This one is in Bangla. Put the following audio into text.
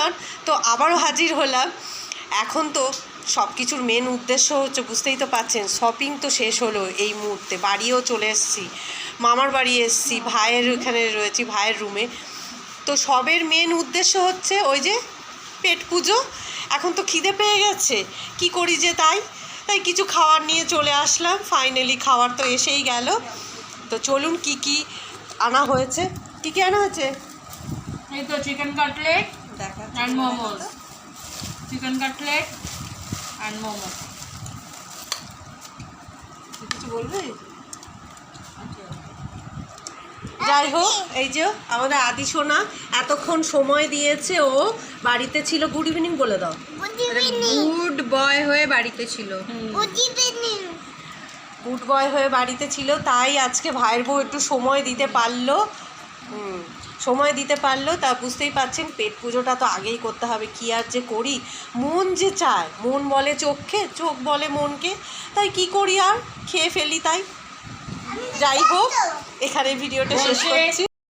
এভরিওয়ান, তো আবারও হাজির হলাম। এখন তো সব কিছুর মেন উদ্দেশ্য হচ্ছে, বুঝতেই তো পাচ্ছেন, শপিং তো শেষ হলো এই মুহূর্তে। বাড়িও চলে এসেছি, মামার বাড়ি এসেছি, ভাইয়ের এখানে রয়েছি, ভাইয়ের রুমে। তো সবের মেন উদ্দেশ্য হচ্ছে ওই যে পেট পুজো। এখন তো খিদে পেয়ে গেছে, কি করি যে তাই কিছু খাবার নিয়ে চলে আসলাম। ফাইনালি খাবার তো এসেই গেল। তো চলুন কি কি আনা হয়েছে। কি কি আনা হয়েছে? এই তো চিকেন কাটলেট দেখা and momos. Chicken cutlet and momo. কিছু বলবে? যাই হোক, এই যে আমাদের আদি সোনা এতক্ষণ সময় দিয়েছে, ও বাড়িতে ছিল। গুড ইভিনিং বলে দাও। গুড বয় হয়ে বাড়িতে ছিল। গুড বয় হয়ে বাড়িতে ছিল, তাই আজকে ভাইয়ের বউ একটু সময় দিতে পারলো। সময় দিতে পারলো। তা বুঝতেই পারছেন, পেট পুজোটা তো আগেই করতে হবে। কি আর যে করি, মন যে চায়, মন বলে চোখকে, চোখ বলে মনকে, তাই কি করি আর খেয়ে ফেলি। তাই যাই হোক, এখানে ভিডিওটা শেষ করছি।